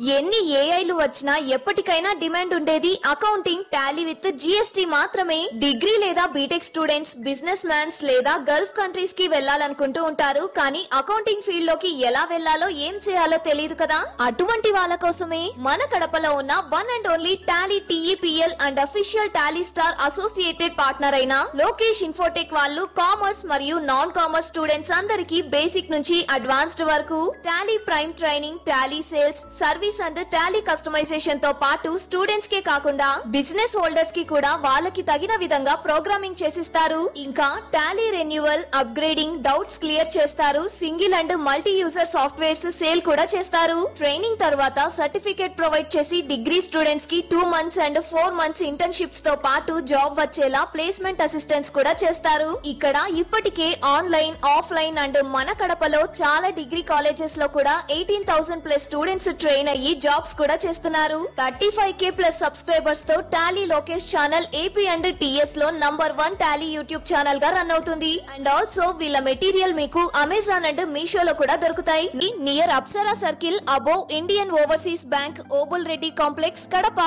ఎన్ని ఏఐలు వచ్చినా ఎప్పటికైనా డిమాండ్ ఉండేది అకౌంటింగ్ టాలీ విత్ జిఎస్టీ మాత్రమే. డిగ్రీ లేదా బీటెక్ స్టూడెంట్స్, బిజినెస్ మ్యాన్స్ లేదా గల్ఫ్ కంట్రీస్ కి వెళ్లాలనుకుంటూ ఉంటారు. కానీ అకౌంటింగ్ ఫీల్డ్ లోకి ఎలా వెళ్లాలో, ఏం చేయాలో తెలియదు కదా. అటువంటి వాళ్ళ కోసమే మన కడపలో ఉన్న one and only tally TEPL and official tally star associated partner అయిన లోకేష్ ఇన్ఫోటెక్ వాళ్ళు కామర్స్ మరియు నాన్ కామర్స్ స్టూడెంట్స్ అందరికీ బేసిక్ నుంచి అడ్వాన్స్డ్ వరకు tally prime training, tally sales, service and tally customization తో పాటు స్టూడెంట్స్ కే కాకుండా బిజినెస్ హోల్డర్స్ కి కూడా వాళ్ళకి తగిన విధంగా ప్రోగ్రామింగ్ చేసిస్తారు. ఇంకా Tally renewal, upgrading, doubts clear చేస్తారు. Single and multi user softwares sale కూడా చేస్తారు. ట్రైనింగ్ తర్వాత సర్టిఫికేట్ ప్రొవైడ్ చేసి డిగ్రీ స్టూడెంట్స్ కి 2 months అండ్ 4 months ఇంటర్న్షిప్స్ తో పాటు జాబ్ వచ్చేలా ప్లేస్మెంట్ అసిస్టెన్స్ కూడా చేస్తారు. ఇక్కడ ఇప్పటికే ఆన్లైన్, ఆఫ్లైన్ అండ్ మన కడపలో చాలా డిగ్రీ కాలేజెస్ లో కూడా 18,000+ స్టూడెంట్స్ ట్రైన్ అయ్యి జాబ్స్ కూడా చేస్తున్నారు. 35K+ సబ్స్క్రైబర్స్ తో Tally Lokesh channel AP and TS లో #1 టాలీ యూట్యూబ్ ఛానల్ గా రన్ అవుతుంది. అండ్ ఆల్సో వీళ్ళ మెటీరియల్ మీకు అమెజాన్ అండ్ మీషోలో కూడా దొరుకుతాయి. Near Apsara circle, above Indian overseas bank, Obul Reddy complex, Kadapa.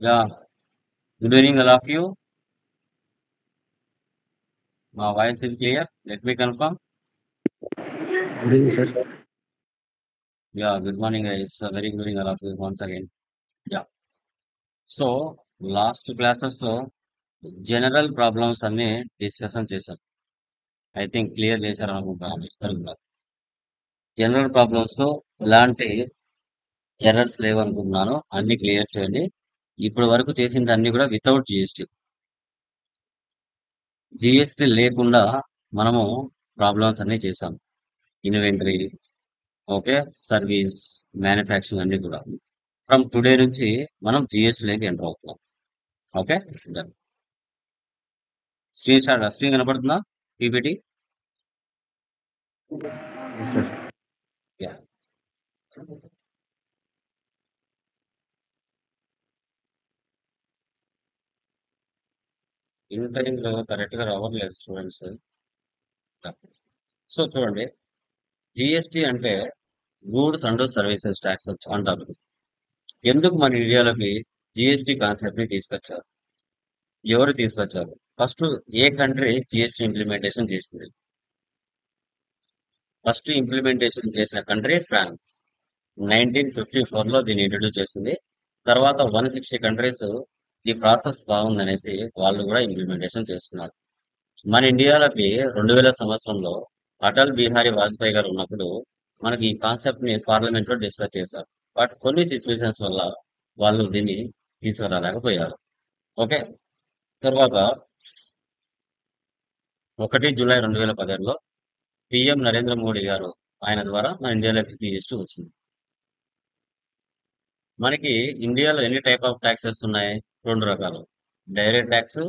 Yeah, good evening, all of you. My voice is clear. Let me confirm. Good evening, sir. Yeah, good morning, guys. Very good evening, all of you once again. Yeah. So, last classes లో general problems అన్ని discussion చేశాం. I think clear చేశారు అనుకుంటున్నాను ఇద్దరు కూడా. General problems లో ఎలాంటి errors లేవు అనుకుంటున్నాను. అన్ని క్లియర్ చేయండి. ఇప్పుడు వరకు చేసింది అన్ని కూడా వితౌట్ జిఎస్టీ. జిఎస్టీ లేకుండా మనము ప్రాబ్లమ్స్ అన్ని చేసాం. ఇన్వెంటరీ, ఓకే, సర్వీస్, మ్యానుఫ్యాక్చరింగ్ అన్ని కూడా. ఫ్రమ్ టుడే నుంచి మనం జిఎస్టీలోకి ఎంటర్ అవుతున్నాం. Okay, done. స్క్రీన్ కనపడుతుందా PPT? Yes, sir. Yeah. In టైంలో కరెక్ట్ గా రావట్లేదు స్టూడెంట్స్. సో చూడండి, జిఎస్టీ అంటే గూడ్స్ అండ్ సర్వీసెస్ ట్యాక్స్ అంటారు. ఎందుకు మన ఇండియాలోకి జిఎస్టీ కాన్సెప్ట్ ని తీసుకొచ్చారు? ఎవరు తీసుకొచ్చారు? ఫస్ట్ ఏ కంట్రీ జిఎస్టీ ఇంప్లిమెంటేషన్ చేసింది? ఫస్ట్ ఇంప్లిమెంటేషన్ చేసిన కంట్రీ ఫ్రాన్స్. 1954 లో దీన్ని ఇంట్రడ్యూస్ చేసింది. తర్వాత 160 కంట్రీస్ ఈ ప్రాసెస్ బాగుందనేసి వాళ్ళు కూడా ఇంప్లిమెంటేషన్ చేసుకున్నారు. మన ఇండియాలోకి 2000 సంవత్సరంలో అటల్ బిహారీ వాజ్పేయి గారు ఉన్నప్పుడు మనకి ఈ కాన్సెప్ట్ ని పార్లమెంట్ లో డిస్కస్ చేశారు. బట్ కొన్ని సిచ్యువేషన్స్ వల్ల వాళ్ళు దీన్ని తీసుకురాలేకపోయారు. ఓకే, తర్వాత 1 జూలై 2016లో పిఎం నరేంద్ర మోడీ గారు ఆయన ద్వారా మన ఇండియాలోకి జిఎస్టీ వచ్చింది. మనకి ఇండియాలో ఎన్ని టైప్ ఆఫ్ ట్యాక్సెస్ ఉన్నాయి? 2 రకాలు, direct tax,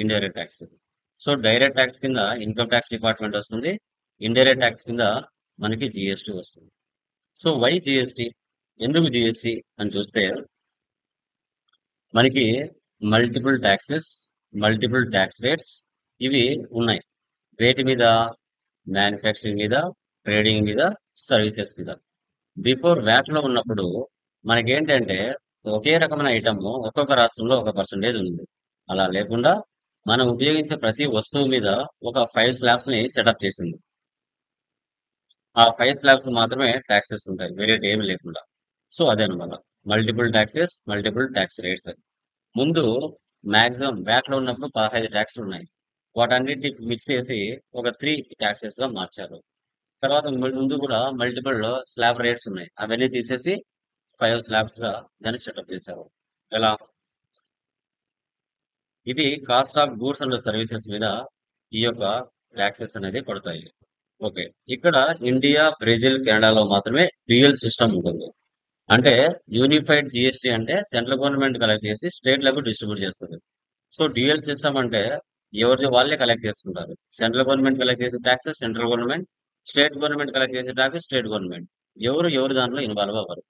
indirect tax. So direct tax కింద ఇన్కమ్ ట్యాక్స్ డిపార్ట్మెంట్ వస్తుంది, ఇండైరెక్ట్ ట్యాక్స్ కింద మనకి జిఎస్టీ వస్తుంది. సో వై జిఎస్టీ, ఎందుకు జిఎస్టీ అని చూస్తే మనకి multiple taxes, multiple tax rates ఇవి ఉన్నాయి. వేటి మీద? మ్యానుఫ్యాక్చరింగ్ మీద, ట్రేడింగ్ మీద, సర్వీసెస్ మీద. బిఫోర్ వ్యాట్ లో ఉన్నప్పుడు మనకేంటంటే ఒకే రకమైన ఐటమ్ ఒక్కొక్క రాష్ట్రంలో ఒక పర్సంటేజ్ ఉంది. అలా లేకుండా మనం ఉపయోగించే ప్రతి వస్తువు మీద ఒక 5 స్లాబ్స్ ని సెటప్ చేసింది. ఆ 5 స్లాబ్స్ మాత్రమే ట్యాక్సెస్ ఉంటాయి, వేరే ఏమి లేకుండా. సో అదే అనమాట multiple taxes, multiple tax rates. ముందు మాక్సిమం వ్యాట్ లో ఉన్నప్పుడు 15 ట్యాక్స్లు ఉన్నాయి. వాటన్నిటిని మిక్స్ చేసి ఒక 3 ట్యాక్సెస్ గా మార్చారు. తర్వాత ముందు కూడా మల్టిపుల్ స్లాబ్ రేట్స్ ఉన్నాయి, అవన్నీ తీసేసి 5 స్లాబ్స్ గా దాన్ని సెటప్ చేశారు. ఎలా? ఇది cost of goods and services మీద ఈ యొక్క ట్యాక్సెస్ అనేది పడతాయి. ఓకే, ఇక్కడ ఇండియా, బ్రెజిల్, కెనడాలో మాత్రమే డ్యూయల్ సిస్టమ్ ఉంటుంది. అంటే యూనిఫైడ్ జిఎస్టీ అంటే సెంట్రల్ గవర్నమెంట్ కలెక్ట్ చేసి స్టేట్ లకు డిస్ట్రిబ్యూట్ చేస్తుంది. సో డ్యూయల్ సిస్టమ్ అంటే ఎవరిది వాళ్ళే కలెక్ట్ చేసుకుంటారు. సెంట్రల్ గవర్నమెంట్ కలెక్ట్ చేసే tax central government, state government collect చేసే ట్యాక్స్ స్టేట్ గవర్నమెంట్. ఎవరు దాంట్లో ఇన్వాల్వ్ అవ్వరు.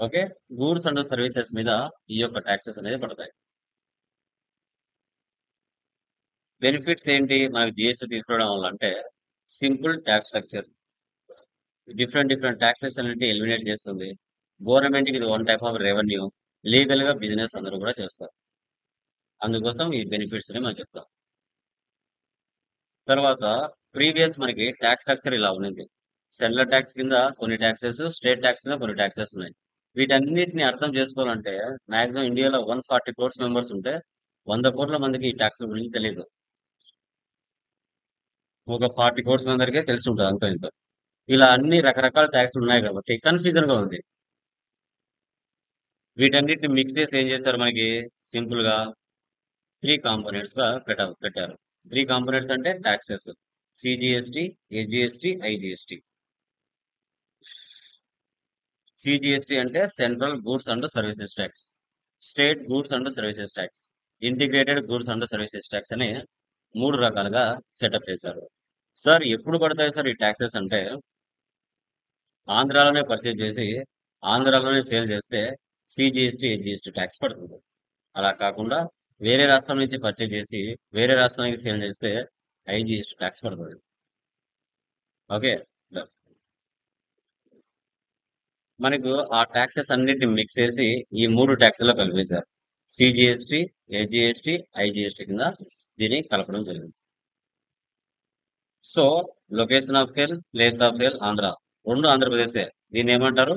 ఓకే, గూడ్స్ అండ్ సర్వీసెస్ మీద ఈ యొక్క ట్యాక్సెస్ అనేది పడతాయి. బెనిఫిట్స్ ఏంటి మనకి జిఎస్టీ తీసుకోవడం వల్ల అంటే simple tax structure, different different taxes అనేది ఎలిమినేట్ చేస్తుంది. గవర్నమెంట్ కి ఇది one type of revenue. Legal గా బిజినెస్ అందరూ కూడా చేస్తారు. అందుకోసం ఈ బెనిఫిట్స్ ని మనం చెప్తాం. తర్వాత ప్రీవియస్ మనకి ట్యాక్స్ స్ట్రక్చర్ ఇలా ఉంది. సెంట్రల్ ట్యాక్స్ కింద కొన్ని ట్యాక్సెస్, స్టేట్ ట్యాక్స్ కింద కొన్ని ట్యాక్సెస్ ఉన్నాయి. వీటన్నిటిని అర్థం చేసుకోవాలంటే మాక్సిమం ఇండియాలో 140 crores మెంబర్స్ ఉంటే 100 కోట్ల మందికి ఈ ట్యాక్స్ గురించి తెలియదు. ఒక 40 crores మందికే తెలిసి ఉంటుంది అంత ఇంత. ఇలా అన్ని రకరకాల ట్యాక్స్లు ఉన్నాయి కాబట్టి కన్ఫ్యూజన్ గా ఉంది. వీటన్నిటిని మిక్స్ చేసి ఏం చేశారు మనకి సింపుల్ గా 3 కాంపోనెంట్స్ గా పెట్టారు. 3 కాంపోనెంట్స్ అంటే taxes: CGST, SGST, IGST. CGST అంటే central goods and services tax, state goods and services tax, integrated goods and services tax అని 3 రకాలుగా సెటప్ చేశారు. సార్ ఎప్పుడు పడతాయి సార్ ఈ ట్యాక్సెస్ అంటే, ఆంధ్రాలోనే పర్చేజ్ చేసి ఆంధ్రాలోనే సేల్ చేస్తే సిజిఎస్టి, ఎస్జిఎస్టి ట్యాక్స్ పడుతుంది. అలా కాకుండా వేరే రాష్ట్రం నుంచి పర్చేజ్ చేసి వేరే రాష్ట్రానికి సేల్ చేస్తే ఐజిఎస్టి ట్యాక్స్ పడుతుంది. ఓకే, మనకు ఆ ట్యాక్సెస్ అన్నిటిని మిక్స్ చేసి ఈ 3 ట్యాక్స్లో కలిపేశారు. సిజిఎస్టి, ఎస్జిఎస్టి, ఐజిఎస్టి కింద దీన్ని కలపడం జరిగింది. So location of sale, place of sale Andhra, రెండు ఆంధ్రప్రదేశే. దీన్ని ఏమంటారు?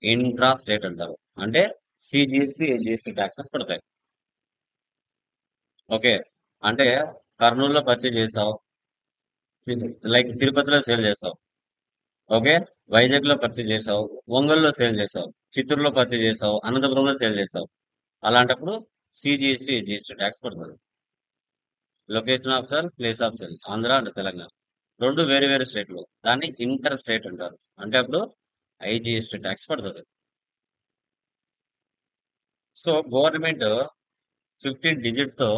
ఇంట్రా స్టేట్ అంటారు. అంటే సిజిఎస్టి, ఎస్జిఎస్టి ట్యాక్సెస్ పడతాయి. ఓకే, అంటే కర్నూలులో పర్చేజ్ చేసావు, లైక్ తిరుపతిలో సేల్ చేసావు. ఓకే, వైజాగ్ లో పర్చేజ్ చేసావు, ఒంగోలులో సేల్ చేసావు, చిత్తూరులో పర్చేజ్ చేసావు, అనంతపురంలో సేల్ చేసావు. అలాంటప్పుడు సిజిఎస్టి, ఎస్జిఎస్టి ట్యాక్స్ పడుతుంది. Location of sale, place of sale Andhra and Telangana రెండు వేరు వేరు స్టేట్లు, దాన్ని ఇంటర్ స్టేట్ అంటారు. అంటే అప్పుడు ఐజిఎస్టి ట్యాక్స్ పడుతుంది. సో గవర్నమెంట్ 15 digits తో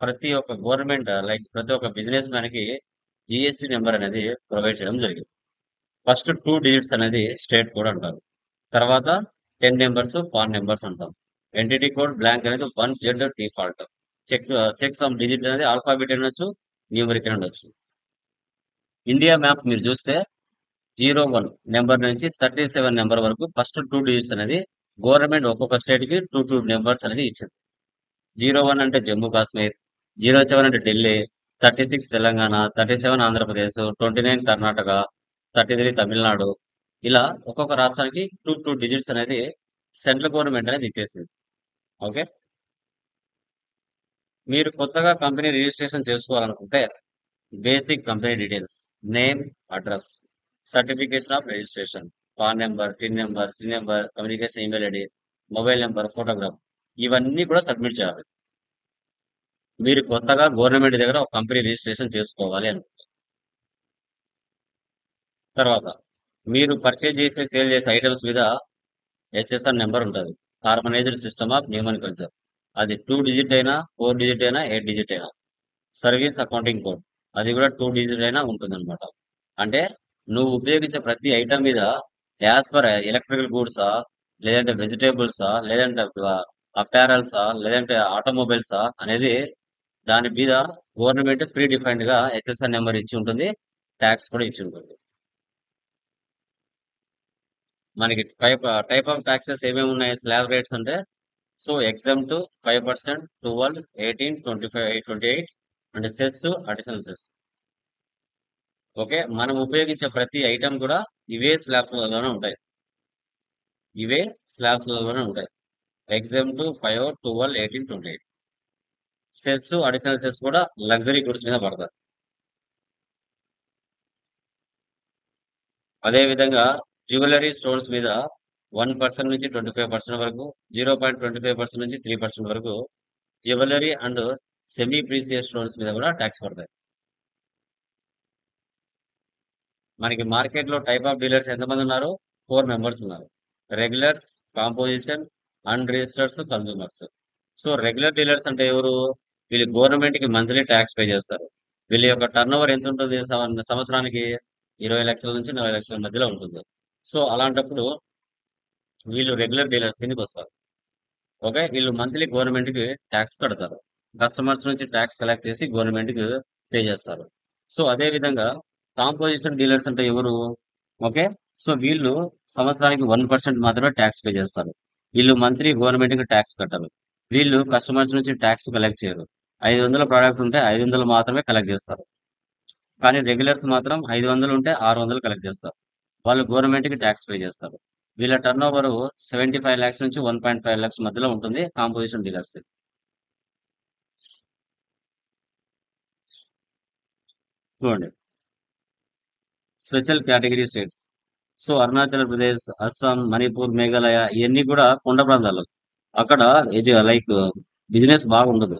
ప్రతి ఒక్క గవర్నమెంట్ లైక్ ప్రతి ఒక్క బిజినెస్ మ్యాన్ కి జిఎస్టి నెంబర్ అనేది ప్రొవైడ్ చేయడం జరిగింది. ఫస్ట్ 2 digits అనేది స్టేట్ కోడ్ అంటారు. తర్వాత 10 నెంబర్స్ పాన్ నెంబర్స్ అంటాం. ఎంటిటీ కోడ్ బ్లాంక్ అనేది 1Z default. Check sum digit అనేది ఆల్ఫాబెట్ అనొచ్చు, న్యూమరిక్ అనొచ్చు. ఇండియా మ్యాప్ మీరు చూస్తే 01 నెంబర్ నుంచి 37 నెంబర్ వరకు ఫస్ట్ 2 digits అనేది గవర్నమెంట్ ఒక్కొక్క స్టేట్ కి 2 నెంబర్స్ అనేది ఇచ్చింది. 01 అంటే జమ్మూ కాశ్మీర్, 07 అంటే ఢిల్లీ, 36 తెలంగాణ, 37 ఆంధ్రప్రదేశ్, 29 కర్ణాటక, 33 తమిళనాడు. ఇలా ఒక్కొక్క రాష్ట్రానికి 2 digits అనేది సెంట్రల్ గవర్నమెంట్ అనేది ఇచ్చేసింది. ఓకే, మీరు కొత్తగా కంపెనీ రిజిస్ట్రేషన్ చేసుకోవాలనుకుంటే basic company details, name, address, certification of registration, PAN number, TIN number, CIN number, communication email ID, mobile number, photograph, ఇవన్నీ కూడా సబ్మిట్ చేయాలి. మీరు కొత్తగా గవర్నమెంట్ దగ్గర ఒక కంపెనీ రిజిస్ట్రేషన్ చేసుకోవాలి అనుకుంటారు. తర్వాత మీరు పర్చేజ్ చేసే సేల్ చేసే ఐటమ్స్ మీద హెచ్ఎస్ఆర్ నెంబర్ ఉంటుంది, హార్మనైజ్డ్ సిస్టమ్ ఆఫ్ న్యూమరికల్చర్. అది 2 digit అయినా, 4 digit అయినా, 8 digit అయినా. సర్వీస్ అకౌంటింగ్ కోడ్, అది కూడా 2 digit అయినా ఉంటుంది అనమాట. అంటే నువ్వు ఉపయోగించే ప్రతి ఐటమ్ మీద యాజ్ పర్ ఎలక్ట్రికల్ గూడ్సా, లేదంటే వెజిటేబుల్సా, లేదంటే అపారల్సా, లేదంటే ఆటోమొబైల్సా అనేది దాని మీద గవర్నమెంట్ ప్రీ డిఫైన్డ్ గా హెచ్ఎస్ఆర్ నెంబర్ ఇచ్చి ఉంటుంది, ట్యాక్స్ కూడా ఇచ్చి ఉంటుంది. మనకి టైప్ ఆఫ్ ట్యాక్సెస్ ఏమేమి ఉన్నాయి స్లాబ్ రేట్స్ అంటే, so exempt 5%, 12, 18, 25, 28 and cess, additional cess. Okay, మనం ఉపయోగించే ప్రతి ఐటమ్ కూడా ఇవే స్లాబ్స్లలోనే ఉంటాయి. ఇవే స్లాబ్స్లలోనే ఉంటాయి. ఎగ్జామ్ట్ 5, 12, 18, 28. సెస్, అడిషనల్ సెస్ కూడా లగ్జరీ గుడ్స్ మీద పడతారు. అదే విధంగా జ్యువెలరీ స్టోన్స్ మీద 1% నుంచి 25% వరకు, 0.25% నుంచి 3% వరకు jewellery and semi precious stones మీద కూడా ట్యాక్స్ పడతాయి. మనకి మార్కెట్ లో టైప్ ఆఫ్ డీలర్స్ ఎంతమంది ఉన్నారు? 4 members ఉన్నారు. Regulars, composition, unregisters, consumers. So regular dealers అంటే ఎవరు? వీళ్ళు గవర్నమెంట్ కి మంత్లీ ట్యాక్స్ పే చేస్తారు. వీళ్ళ యొక్క టర్న్ ఓవర్ ఎంత ఉంటుంది సంవత్సరానికి? 20 లక్షల నుంచి 40 లక్షల మధ్యలో ఉంటుంది. సో అలాంటప్పుడు వీళ్ళు రెగ్యులర్ డీలర్స్ కిందకి వస్తారు. ఓకే, వీళ్ళు మంత్లీ గవర్నమెంట్ కి ట్యాక్స్ కడతారు. కస్టమర్స్ నుంచి ట్యాక్స్ కలెక్ట్ చేసి గవర్నమెంట్ కి పే చేస్తారు. సో అదే విధంగా కాంపోజిషన్ డీలర్స్ అంటే ఎవరు? ఓకే, సో వీళ్ళు సంవత్సరానికి 1% మాత్రమే ట్యాక్స్ పే చేస్తారు. వీళ్ళు మంత్లీ గవర్నమెంట్ కి ట్యాక్స్ కట్టరు. వీళ్ళు కస్టమర్స్ నుంచి ట్యాక్స్ కలెక్ట్ చేయరు. 500 ప్రోడక్ట్ ఉంటే 500 మాత్రమే కలెక్ట్ చేస్తారు. కానీ రెగ్యులర్స్ మాత్రం 500 ఉంటే 600 కలెక్ట్ చేస్తారు. వాళ్ళు గవర్నమెంట్ కి ట్యాక్స్ పే చేస్తారు. వీళ్ళ టర్న్ ఓవర్ 75 lakhs నుంచి 1.5 lakhs మధ్యలో ఉంటుంది కాంపోజిషన్ డీలర్స్. చూడండి, special category states. So Arunachal Pradesh, Assam, Manipur, Meghalaya ఇవన్నీ కూడా కొండ ప్రాంతాలు. అక్కడ లైక్ బిజినెస్ బాగుండదు.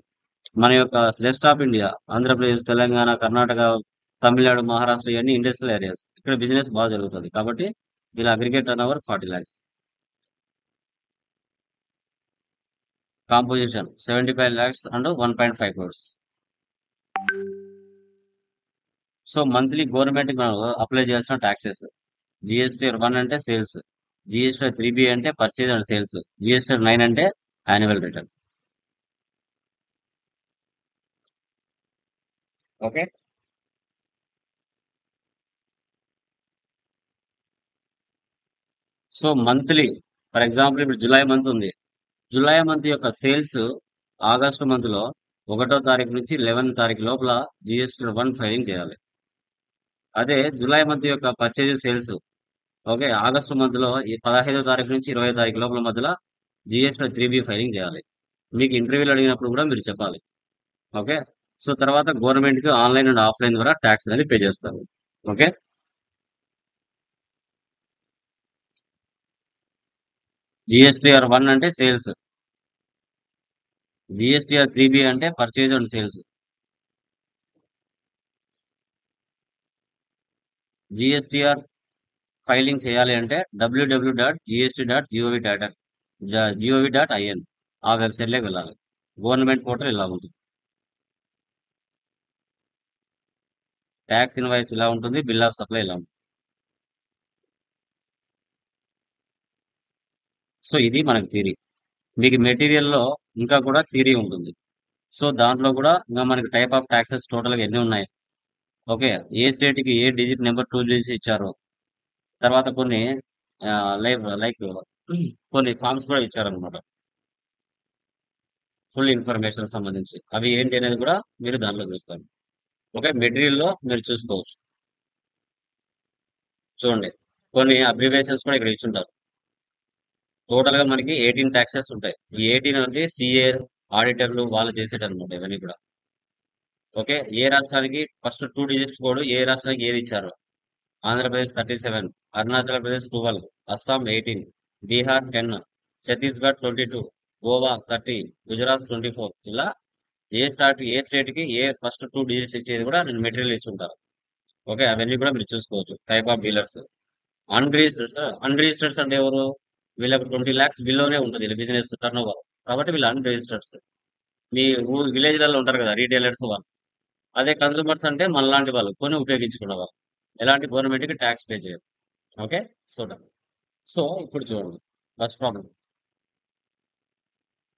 మన యొక్క rest of India, Andhra Pradesh, Telangana, Karnataka, Tamil Nadu, Maharashtra ఇవన్నీ ఇండస్ట్రియల్ ఏరియాస్. ఇక్కడ బిజినెస్ బాగా జరుగుతుంది. కాబట్టి వీళ్ళ aggregate turn over 40 lakhs. Composition 75 lakhs and 1.5 crores. So monthly government మనం అప్లై చేయాల్సిన టాక్సెస్: జిఎస్టీ 1 అంటే సేల్స్, జిఎస్టీ 3B అంటే పర్చేజ్ అండ్ సేల్స్, జిఎస్టీ 9 అంటే annual return. Okay, so monthly for example ఇప్పుడు జూలై మంత్ ఉంది. జూలై మంత్ యొక్క sales August month లో 1వ తారీఖు నుంచి 11వ తారీఖు లోపల జిఎస్టీ 1 ఫైలింగ్ చేయాలి. అదే జూలై మంత్ యొక్క purchase sales okay August month లో 15వ తారీఖు నుంచి 20వ తారీఖు లోపల మధ్యలో జిఎస్టీ 3B ఫైలింగ్ చేయాలి. మీకు ఇంటర్వ్యూలు అడిగినప్పుడు కూడా మీరు చెప్పాలి. ఓకే, సో తర్వాత గవర్నమెంట్ కి ఆన్లైన్ అండ్ ఆఫ్లైన్ ద్వారా ట్యాక్స్ అనేది పే చేస్తారు. ఓకే, జిఎస్టీఆర్ 1 అంటే సేల్స్, జిఎస్టీఆర్ 3B అంటే purchase and sales, GSTR filing చేయాలి అంటే www.gst.gov.in ఆ వెబ్సైట్ లోకి వెళ్ళాలి. గవర్నమెంట్ పోర్టల్ ఇలా ఉంటుంది. ట్యాక్స్ ఇన్వాయిస్ ఇలా ఉంటుంది, బిల్ ఆఫ్ సప్లై ఇలా ఉంటుంది. సో ఇది మనకి థియరీ. మీకు మెటీరియల్ లో ఇంకా కూడా థియరీ ఉంటుంది. సో దాంట్లో కూడా ఇంకా మనకి టైప్ ఆఫ్ ట్యాక్సెస్ టోటల్ గా ఎన్ని ఉన్నాయి, ఓకే, ఏ స్టేట్ కి ఏ డిజిట్ నెంబర్ 2 డిజిట్స్ ఇచ్చారు, తర్వాత కొన్ని లైక్ కొన్ని ఫార్మ్స్ కూడా ఇచ్చారనమాట ఫుల్ ఇన్ఫర్మేషన్ సంబంధించి. అవి ఏంటి అనేది కూడా మీరు దానిలో చూస్తారు. ఓకే, మెటీరియల్ లో మీరు చూసుకోవచ్చు. చూడండి, కొన్ని అబ్రివేషన్స్ కూడా ఇక్కడ ఇచ్చుంటారు. టోటల్ గా మనకి 18 ట్యాక్సెస్ ఉంటాయి. ఈ 18 అంటే సిఏ ఆడిటర్లు వాళ్ళు చేసేటన్నమాట ఇవన్నీ కూడా. ఓకే, ఏ రాష్ట్రానికి ఫస్ట్ 2 డిజిట్స్ కోడ్, ఏ రాష్ట్రానికి ఏది ఇచ్చారు. ఆంధ్రప్రదేశ్ 37, అరుణాచల్ ప్రదేశ్ 12, అస్సాం 18, బీహార్ 10, ఛత్తీస్గఢ్ 22, గోవా 30, గుజరాత్ 24. ఇలా ఏ స్టేట్ కి ఏ ఫస్ట్ 2 డిజిట్స్ ఇచ్చేది కూడా నేను మెటీరియల్ ఇచ్చి ఉంటాను. ఓకే, అవన్నీ కూడా మీరు చూసుకోవచ్చు. Type of dealers. అన్రిజిస్టర్స్ అంటే ఎవరు? వీళ్ళకి 20 lakhs బిల్లోనే ఉంటుంది బిజినెస్ టర్న్ ఓవర్. కాబట్టి వీళ్ళు అన్రిజిస్టర్స్. మీ విలేజ్లలో ఉంటారు కదా రీటైలర్స్ వాళ్ళు. అదే కన్సూమర్స్ అంటే మనలాంటి వాళ్ళు కొని ఉపయోగించుకున్న వాళ్ళు, ఎలాంటి గవర్నమెంట్ కి ట్యాక్స్ పే చేయరు. ఓకే, చూడండి. సో ఇప్పుడు చూడండి, first problem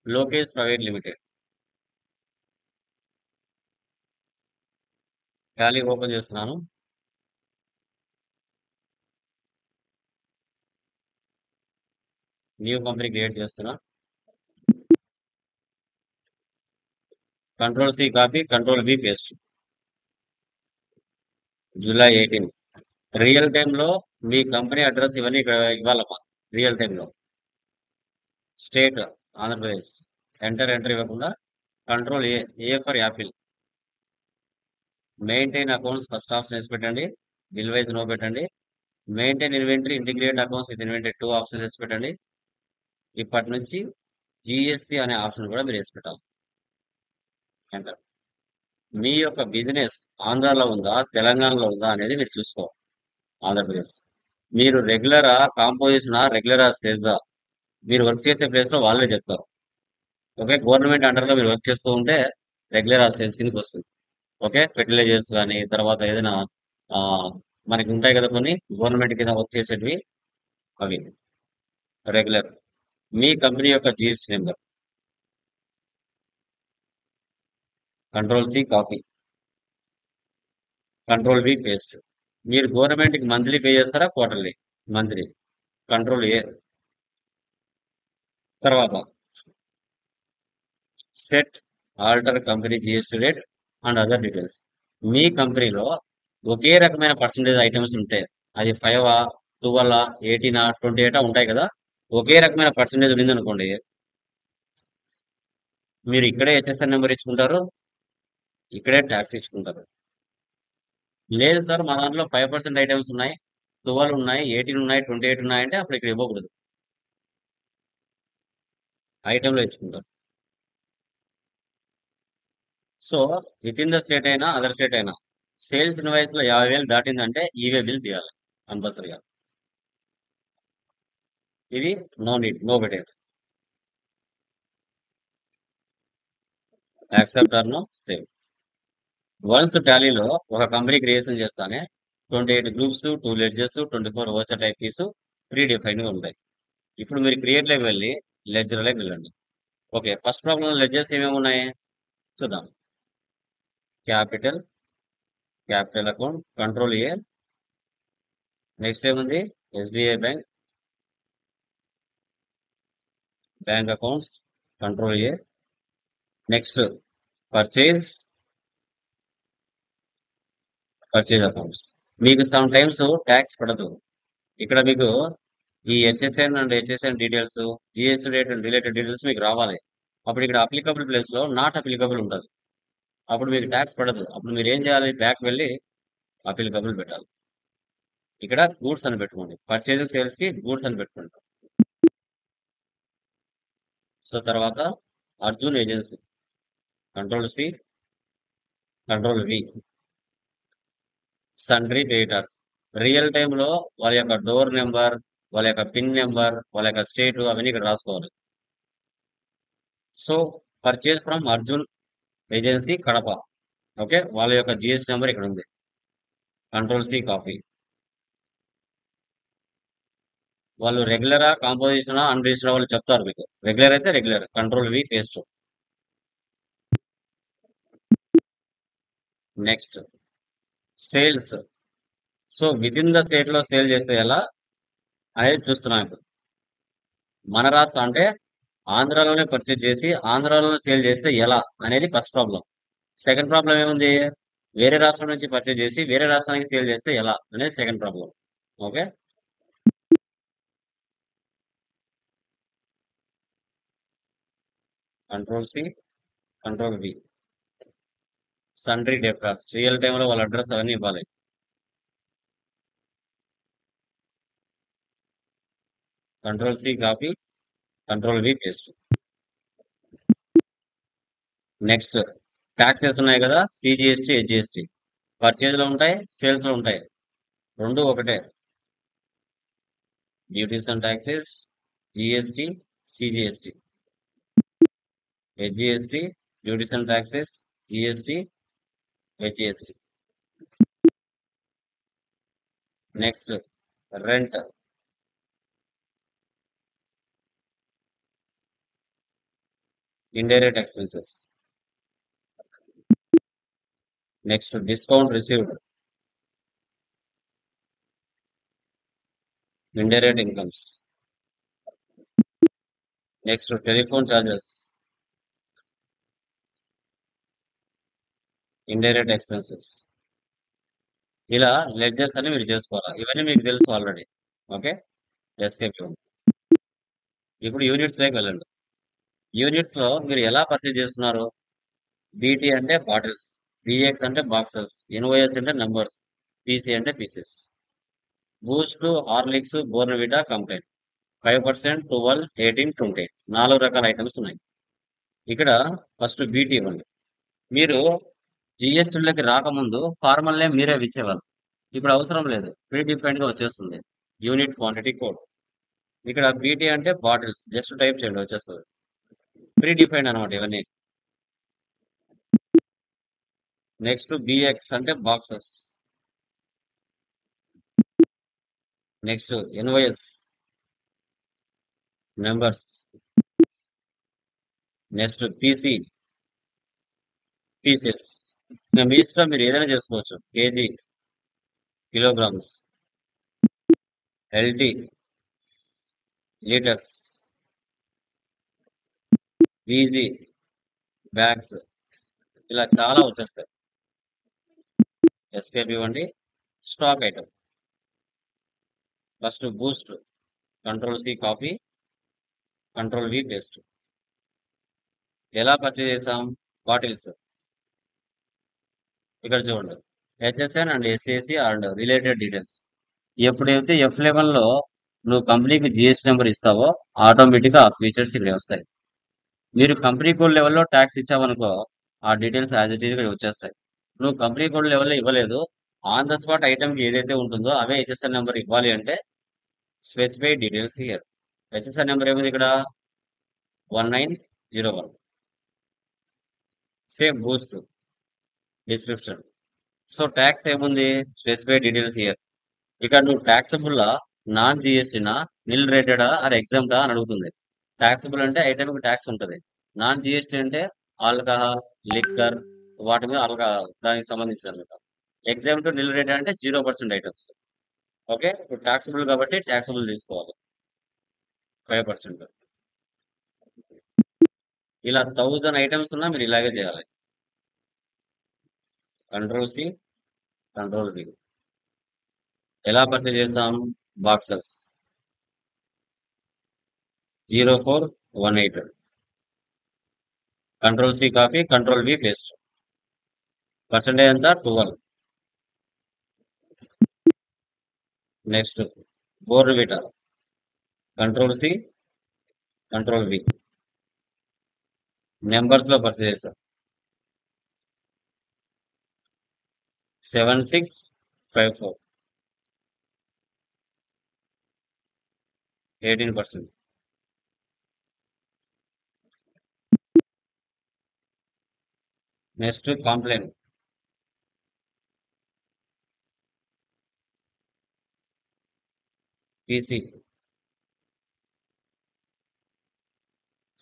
Lokesh private limited. Tally open చేస్తున్నాను. న్యూ కంపెనీ క్రియేట్ చేస్తున్నా. Control C copy, control V paste. July 18. Real time లో మీ కంపెనీ అడ్రస్ ఇవన్నీ ఇక్కడ ఇవ్వాలమ్మా. రియల్ టైమ్ లో స్టేట్ ఆంధ్రప్రదేశ్. ఎంటర్ ఇవ్వకుండా control A for Apple. Maintain accounts first option వేసి పెట్టండి. Bill wise no పెట్టండి. Maintain inventory, integrate accounts with inventory 2 options వేసి పెట్టండి. ఇప్పటి నుంచి జిఎస్టీ అనే ఆప్షన్ కూడా మీరు వేసి పెట్టాలి. ఎంటర్. మీ యొక్క బిజినెస్ ఆంధ్రాలో ఉందా, తెలంగాణలో ఉందా అనేది మీరు చూసుకోవాలి. ఆంధ్రప్రదేశ్. మీరు రెగ్యులరా, కాంపోజిషనా, రెగ్యులరా, సేల్సా, మీరు వర్క్ చేసే ప్లేస్ లో వాళ్ళే చెప్తారు. ఓకే, గవర్నమెంట్ అండర్ లో మీరు వర్క్ చేస్తూ ఉంటే రెగ్యులర్ ఆ సేల్స్ కిందకి వస్తుంది. ఓకే, ఫెర్టిలైజర్స్ కానీ తర్వాత ఏదైనా ఆ, మనకి ఉంటాయి కదా కొన్ని గవర్నమెంట్ కింద వర్క్ చేసేటివి, అవి రెగ్యులర్. మీ కంపెనీ యొక్క GST number. Control C copy, control V paste. మీరు గవర్నమెంట్ కి మంత్లీ పే చేస్తారా, క్వార్టర్లీ? Monthly, control A. తర్వాత set alter company GST rate and other details. మీ కంపెనీలో ఒకే రకమైన పర్సంటేజ్ ఐటమ్స్ ఉంటే, అది 5, 12, 18, 28 ఉంటాయి కదా, ఒకే రకమైన పర్సంటేజ్ ఉంది అనుకోండి, మీరు ఇక్కడే హెచ్ఎస్ఎన్ నెంబర్ ఇచ్చుకుంటారు, ఇక్కడే ట్యాక్స్ ఇచ్చుకుంటారు. లేదు సార్ మా దాంట్లో 5% ఐటమ్స్ ఉన్నాయి, 12 ఉన్నాయి, 18 ఉన్నాయి, 28 ఉన్నాయి అంటే అప్పుడు ఇక్కడ ఇవ్వకూడదు, ఐటెంలో ఇచ్చుకుంటారు. So within the state అయినా అదర్ స్టేట్ అయినా సేల్స్ ఇన్వాయిస్ లో 50,000 దాటిందంటే ఈవే బిల్ తీయాలి కంపల్సరీగా. ఇది no need, no better, accept or no save. Once టాలీలో ఒక కంపెనీ క్రియేషన్ చేస్తానే 28 groups, 2 ledgers, 24 voucher type keys pre define గా ఉంటాయి. ఇప్పుడు మీరు క్రియేట్ లోకి వెళ్ళి లెడ్జర్ లోకి వెళ్ళండి. ఓకే, ఫస్ట్ ప్రాబ్లం లెడ్జెస్ ఏమేమి ఉన్నాయి చూద్దాం. Capital, capital account, control A. Next ఏముంది, SBI bank, bank accounts, control A. Next purchase, purchase accounts. మీకు సమ్ టైమ్స్ ట్యాక్స్ పడదు. ఇక్కడ మీకు ఈ HSN and HSN details, GST rate and related details మీకు రావాలి. అప్పుడు ఇక్కడ అప్లికబుల్ ప్లేస్ లో నాట్ అప్లికబుల్ ఉంటుంది, అప్పుడు మీకు ట్యాక్స్ పడదు. అప్పుడు మీరు ఏం చేయాలి, బ్యాక్ వెళ్ళి అప్లికబుల్ పెట్టాలి. ఇక్కడ గూడ్స్ అని పెట్టుకోండి, పర్చేజ్ సేల్స్ కి గూడ్స్ అని పెట్టుకోండి. సో తర్వాత Arjun agency, control C, control V. Sundry creditors, real time లో వాళ్ళ యొక్క డోర్ నెంబర్, వాళ్ళ యొక్క పిన్ నెంబర్, వాళ్ళ యొక్క స్టేట్ అవన్నీ ఇక్కడ రాసుకోవాలి. So purchase from Arjun agency Kadapa, okay, వాళ్ళ యొక్క జిఎస్టీ నెంబర్ ఇక్కడ ఉంది, కంట్రోల్ సి కాపీ. వాళ్ళు రెగ్యులరా, కాంపోజిషన్, అన్రిజిస్టర్డ్ వాళ్ళు చెప్తారు మీకు. రెగ్యులర్ అయితే regular, control V paste. Next sales. So within the state లో సేల్ చేస్తే ఎలా అనేది చూస్తున్నాం ఇప్పుడు. మన రాష్ట్రం అంటే ఆంధ్రాలోనే పర్చేజ్ చేసి ఆంధ్రాలోనే సేల్ చేస్తే ఎలా అనేది ఫస్ట్ ప్రాబ్లం. సెకండ్ ప్రాబ్లం ఏముంది, వేరే రాష్ట్రం నుంచి పర్చేజ్ చేసి వేరే రాష్ట్రానికి సేల్ చేస్తే ఎలా అనేది second problem. Okay, control C, control V. Sundry debtors, real time లో వాళ్ళ అడ్రస్ అవన్నీ ఇవ్వాలి, control C copy, control V paste. Next taxes ఉన్నాయి కదా, సిజిఎస్టీ, హెచ్జిఎస్టీ. పర్చేజ్ లో ఉంటాయి, సేల్స్ లో ఉంటాయి, రెండు ఒకటే. Duties and taxes, GST, CGST, HGST, duties and taxes, GST, HGST. Next rent, indirect expenses. Next discount received, indirect incomes. Next telephone charges, indirect expenses. ఇలా ledgers అని మీరు చేసుకోవాలి, ఇవన్నీ మీకు తెలుసు ఆల్రెడీ. Okay, escape. ఇప్పుడు యూనిట్స్ లోకి వెళ్ళండి. యూనిట్స్ లో మీరు ఎలా పర్చేజ్ చేస్తున్నారు, బీటీ అంటే బాటిల్స్, బిఎక్స్ అంటే బాక్సెస్, ఎన్ఓఎస్ అంటే నంబర్స్, పీసీ అంటే pieces. Boost, Horlicks, Bournvita, complaint. 5%, 12, 18, 20, 4 రకాల ఐటమ్స్ ఉన్నాయి. ఇక్కడ ఫస్ట్ బీటీ ఇవ్వండి. మీరు జిఎస్టీలోకి రాకముందు ఫార్మల్ నేమ్ మీరే ఇచ్చేవాళ్ళు, ఇప్పుడు అవసరం లేదు, ప్రీ డిఫైన్డ్ గా వచ్చేస్తుంది, యూనిట్ క్వాంటిటీ కోడ్. ఇక్కడ బీటీ అంటే బాటిల్స్, జస్ట్ టైప్ చేయండి వచ్చేస్తుంది, ప్రీ డిఫైన్డ్ అనమాట ఇవన్నీ. నెక్స్ట్ బిఎక్స్ అంటే boxes. Next NOS, numbers. Next PC, pieces. మీ ఇష్టం, మీరు ఏదైనా చేసుకోవచ్చు, KG, kilograms. LT litres, VG bags, ఇలా చాలా వచ్చేస్తాయి. ఎస్కేప్ ఇవ్వండి. Stock item first boost, control C copy, control V paste. ఎలా పర్చేజ్ చేసాం? బాటిల్స్ ఇక్కడ చూడండి, HSN and SAC and related details. ఎప్పుడైతే F11 లో నువ్వు కంపెనీకి జిఎస్టీ నెంబర్ ఇస్తావో ఆటోమేటిక్ గా ఆ ఫీచర్స్ ఇక్కడ వస్తాయి. మీరు కంపెనీ కోడ్ లెవెల్లో ట్యాక్స్ ఇచ్చావనుకో ఆ డీటెయిల్స్ యాజ్ ఇట్ ఈజ్ ఇక్కడ వచ్చేస్తాయి. నువ్వు కంపెనీ కోడ్ లెవెల్లో ఇవ్వలేదు, ఆన్ ద స్పాట్ ఐటమ్కి ఏదైతే ఉంటుందో అవే హెచ్ఎస్ఎన్ నెంబర్ ఇవ్వాలి అంటే specified details here. HSN number ఏముంది ఇక్కడ? 1901. Same boost description. So tax ఏముంది? Specified details here. ఇక్కడ నువ్వు ట్యాక్సబుల్ నాన్ జిఎస్టీనా, నిల్ రేటెడా ఆర్ ఎగ్జామ్టా అని అడుగుతుంది. ట్యాక్సబుల్ అంటే ఐటమ్కి ట్యాక్స్ ఉంటుంది. నాన్ జిఎస్టీ అంటే ఆల్కహాల్, లిక్కర్, వాటి మీద దానికి సంబంధించి అనమాట. ఎగ్జామ్ట్ నిల్ రేటెడ్ అంటే 0% ఐటమ్స్. ఓకే, ఇప్పుడు ట్యాక్సబుల్ కాబట్టి ట్యాక్సబుల్ తీసుకోవాలి 5%. ఇలా 1000 ఐటమ్స్ ఉన్నా మీరు ఇలాగే చేయాలి. Control C, control V. ఎలా పర్చేజ్ చేసాం? Boxes 0418. Control C copy, control V paste. Percentage ఎంత? 12. Next Bournvita, control C, control V. Numbers లో పర్చేజ్ చేసాం 7654, 18%. Next complaint, PC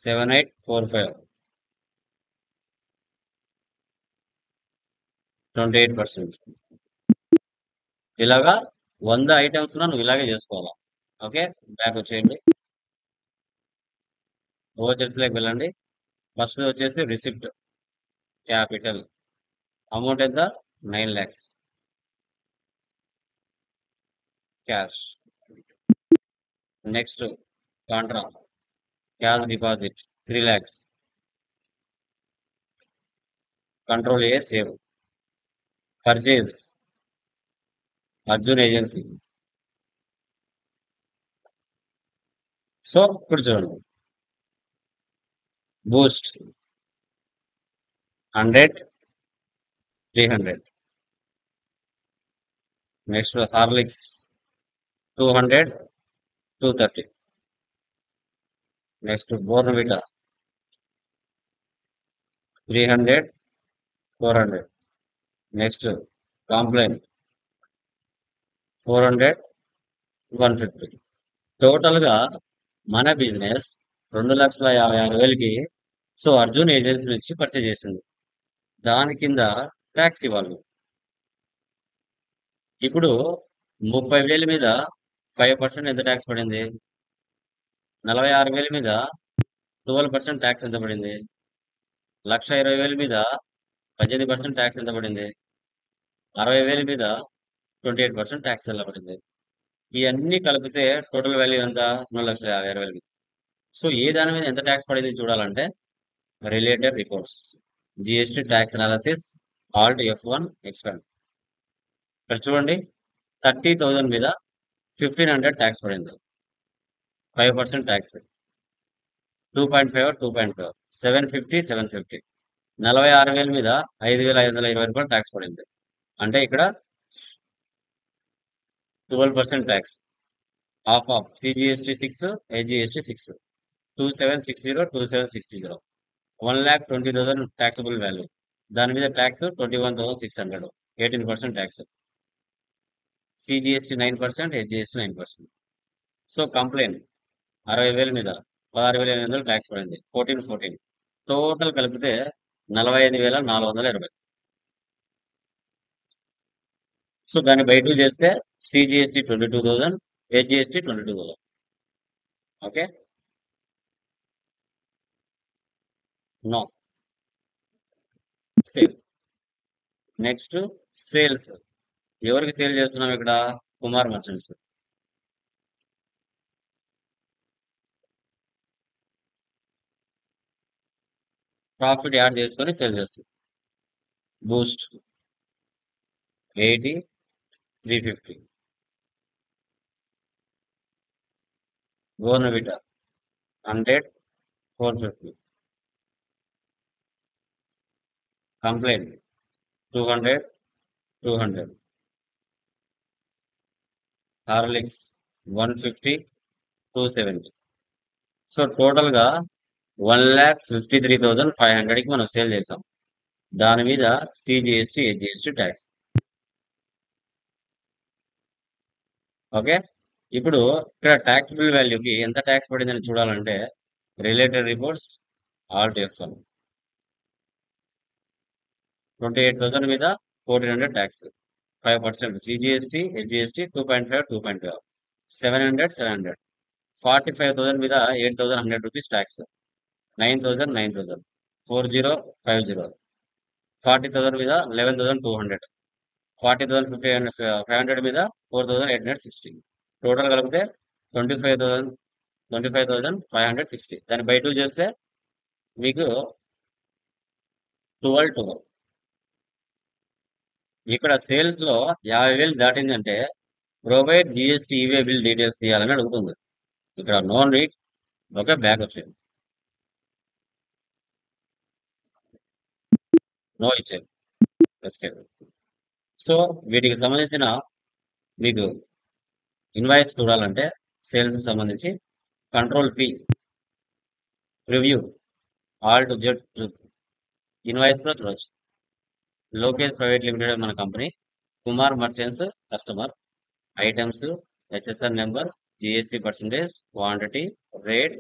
7845, 28%. ఇలాగా 100 ఐటమ్స్ నువ్వు ఇలాగే చేసుకోవాలా. ఓకే, బ్యాక్ వచ్చేయండి. ఓచర్స్ లోకి వెళ్ళండి. ఫస్ట్ వచ్చేసి రిసిప్ట్ క్యాపిటల్, అమౌంట్ ఎంత? 9 lakhs. Cash. Next Contra, cash deposit 3 lakhs. Control A save. Purchase Arjun agency. So ఇప్పుడు చూడండి, Boost 100, 300. Next Horlicks 200, 230. Next Bournvita 300, 400. Next complaint 400, 150. Total గా మన బిజినెస్ 2,56,000కి సో అర్జున్ ఏజెన్సీ నుంచి పర్చేజ్ చేసింది. దాని కింద ట్యాక్స్ ఇవ్వాలి. ఇప్పుడు 30,000 మీద 5% ఎంత ట్యాక్స్ పడింది? 46,000 మీద 12% ట్యాక్స్ ఎంత పడింది? 1,20,000 మీద 18% ట్యాక్స్ ఎంత పడింది? 60,000 మీద 28% ట్యాక్స్ ఎలా పడింది? ఇవన్నీ కలిపితే టోటల్ వాల్యూ ఎంత? 2,56,000. సో ఏ దాని మీద ఎంత ట్యాక్స్ పడింది చూడాలంటే related reports, GST tax analysis, Alt F1 expand. ఇక్కడ చూడండి, 30,000 మీద 1,500 ట్యాక్స్ పడింది, 5% ట్యాక్స్. 2.5, 2.5, 750, 750. 46,000 మీద 5,520 రూపాయలు ట్యాక్స్ పడింది. అంటే ఇక్కడ 12% tax. Of CGST 6, HGST 6, 2760, 2760. 1,20,000 taxable value. దాని మీద tax 21,600, 18% tax. CGST 9%, HGST 9%. So complaint 60,000 మీద 16,800 ట్యాక్స్ పడింది, 14. టోటల్ కలిపితే 45,420. సో దాన్ని బై 2 చేస్తే CGST 22,000, HGST 22,000. Okay, no sale. Next sales. ఎవరికి సేల్ చేస్తున్నాం ఇక్కడ? కుమార్ మర్చెంట్స్. ప్రాఫిట్ యాడ్ చేసుకొని సేల్ చేస్తుంది. Boost 80, 350. Bournvita 100, 450. Complaint 200, 200. Horlicks 150, 270. So total గా 1,53,500 కి మనం సేల్ చేసాం. దాని మీద సిజిఎస్టి, హెచ్జిఎస్టి ట్యాక్స్. ఓకే, ఇప్పుడు ఇక్కడ ట్యాక్సిబుల్ వాల్యూకి ఎంత ట్యాక్స్ పడిందని చూడాలంటే రిలేటెడ్ రిపోర్ట్స్ ఆల్ట్ F1. 28,000 మీద 1,400 ట్యాక్స్, 5%. CGST, HGST 2.5, 2.5, 700, 700. 45,000 మీద 8,100 రూపీస్ ట్యాక్స్, 9,000, 9,000, 4050. 40,000 మీద 11,200, 40,000, 500 మీద 4,860. టోటల్ కలిపితే 25,560. దాన్ని బై 2 చేస్తే మీకు 12. ఇక్కడ సేల్స్ లో 50,000 దాటిందంటే provide GST e way bill details తీయాలని అడుగుతుంది. ఇక్కడ నో నీడ్. ఓకే, బ్యాక్ వచ్చేది, నో ఇచ్చేది, ఎస్కేప్. సో వీటికి సంబంధించిన మీకు ఇన్వాయిస్ చూడాలంటే సేల్స్ కి సంబంధించి control P, preview, all to Z invoice కూడా చూడొచ్చు. లోకేష్ ప్రైవేట్ లిమిటెడ్ మన కంపెనీ. Kumar merchants customer. Items, HSR number, GST percentage, quantity, rate.